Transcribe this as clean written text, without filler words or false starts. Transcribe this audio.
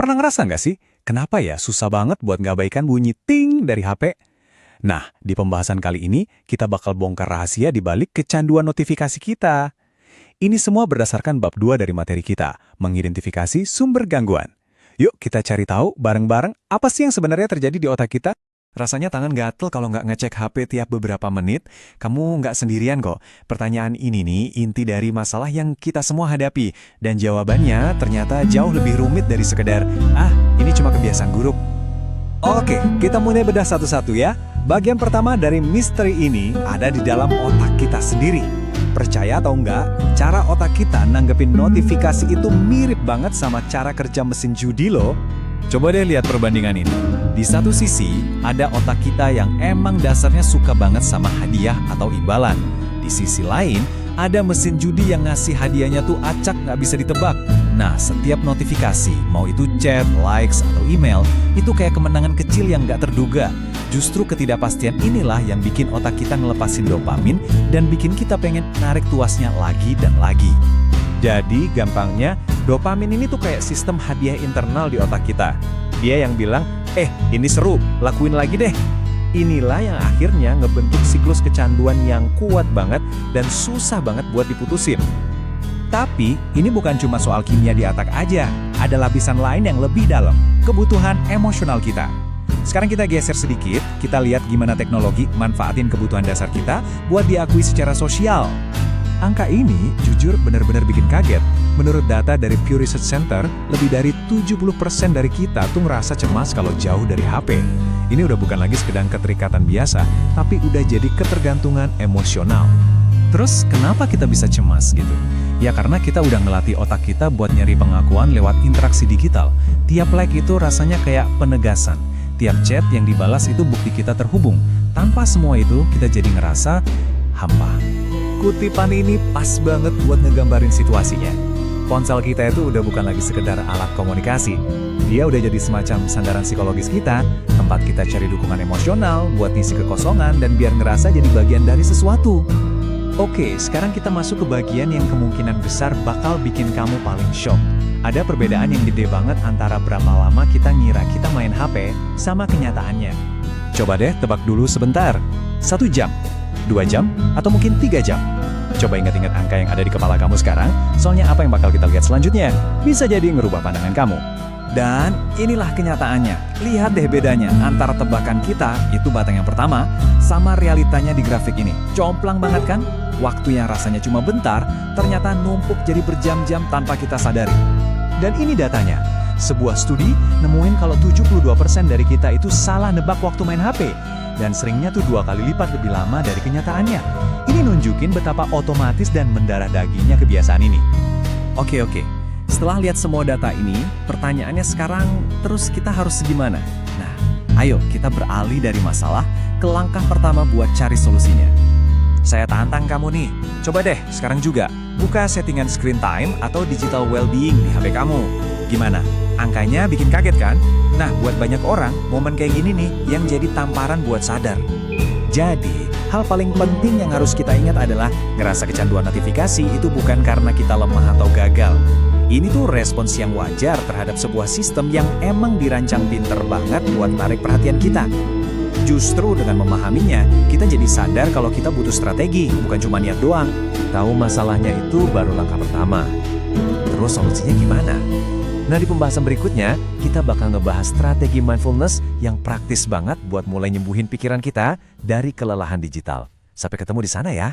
Pernah ngerasa nggak sih, kenapa ya susah banget buat ngabaikan bunyi ting dari HP? Nah, di pembahasan kali ini, kita bakal bongkar rahasia di balik kecanduan notifikasi kita. Ini semua berdasarkan bab 2 dari materi kita, mengidentifikasi sumber gangguan. Yuk kita cari tahu bareng-bareng apa sih yang sebenarnya terjadi di otak kita? Rasanya tangan gatel kalau nggak ngecek HP tiap beberapa menit. Kamu nggak sendirian kok. Pertanyaan ini nih inti dari masalah yang kita semua hadapi. Dan jawabannya ternyata jauh lebih rumit dari sekedar, ini cuma kebiasaan buruk. Oke, kita mulai bedah satu-satu ya. Bagian pertama dari misteri ini ada di dalam otak kita sendiri. Percaya atau enggak, cara otak kita nanggepin notifikasi itu mirip banget sama cara kerja mesin judi loh. Coba deh lihat perbandingan ini. Di satu sisi, ada otak kita yang emang dasarnya suka banget sama hadiah atau imbalan. Di sisi lain, ada mesin judi yang ngasih hadiahnya tuh acak nggak bisa ditebak. Nah, setiap notifikasi, mau itu chat, likes, atau email, itu kayak kemenangan kecil yang nggak terduga. Justru ketidakpastian inilah yang bikin otak kita ngelepasin dopamin dan bikin kita pengen narik tuasnya lagi dan lagi. Jadi, gampangnya, dopamin ini tuh kayak sistem hadiah internal di otak kita. Dia yang bilang, ini seru, lakuin lagi deh. Inilah yang akhirnya ngebentuk siklus kecanduan yang kuat banget dan susah banget buat diputusin. Tapi, ini bukan cuma soal kimia di otak aja. Ada lapisan lain yang lebih dalam, kebutuhan emosional kita. Sekarang kita geser sedikit, kita lihat gimana teknologi manfaatin kebutuhan dasar kita buat diakui secara sosial. Angka ini jujur benar-benar bikin kaget. Menurut data dari Pew Research Center, lebih dari 70% dari kita tuh ngerasa cemas kalau jauh dari HP. Ini udah bukan lagi sekedar keterikatan biasa, tapi udah jadi ketergantungan emosional. Terus kenapa kita bisa cemas gitu? Ya karena kita udah ngelatih otak kita buat nyari pengakuan lewat interaksi digital. Tiap like itu rasanya kayak penegasan. Tiap chat yang dibalas itu bukti kita terhubung. Tanpa semua itu, kita jadi ngerasa hampa. Kutipan ini pas banget buat ngegambarin situasinya. Ponsel kita itu udah bukan lagi sekedar alat komunikasi. Dia udah jadi semacam sandaran psikologis kita, tempat kita cari dukungan emosional, buat ngisi kekosongan, dan biar ngerasa jadi bagian dari sesuatu. Oke, sekarang kita masuk ke bagian yang kemungkinan besar bakal bikin kamu paling shock. Ada perbedaan yang gede banget antara berapa lama kita ngira kita main HP sama kenyataannya. Coba deh tebak dulu sebentar. 1 jam, 2 jam, atau mungkin 3 jam. Coba ingat-ingat angka yang ada di kepala kamu sekarang, soalnya apa yang bakal kita lihat selanjutnya bisa jadi ngerubah pandangan kamu. Dan inilah kenyataannya. Lihat deh bedanya antara tebakan kita, itu batang yang pertama, sama realitanya di grafik ini. Jomplang banget kan? Waktu yang rasanya cuma bentar, ternyata numpuk jadi berjam-jam tanpa kita sadari. Dan ini datanya. Sebuah studi nemuin kalau 72% dari kita itu salah nebak waktu main HP. Dan seringnya tuh 2 kali lipat lebih lama dari kenyataannya. Ini nunjukin betapa otomatis dan mendarah dagingnya kebiasaan ini. Oke. Setelah lihat semua data ini, pertanyaannya sekarang terus kita harus gimana? Nah, ayo kita beralih dari masalah ke langkah pertama buat cari solusinya. Saya tantang kamu nih, coba deh sekarang juga buka settingan screen time atau digital well-being di HP kamu. Gimana? Angkanya bikin kaget kan? Nah, buat banyak orang, momen kayak gini nih yang jadi tamparan buat sadar. Jadi, hal paling penting yang harus kita ingat adalah ngerasa kecanduan notifikasi itu bukan karena kita lemah atau gagal. Ini tuh respons yang wajar terhadap sebuah sistem yang emang dirancang pinter banget buat narik perhatian kita. Justru dengan memahaminya, kita jadi sadar kalau kita butuh strategi, bukan cuma niat doang. Tahu masalahnya itu baru langkah pertama. Terus solusinya gimana? Nah, di pembahasan berikutnya, kita bakal ngebahas strategi mindfulness yang praktis banget buat mulai nyembuhin pikiran kita dari kelelahan digital. Sampai ketemu di sana ya.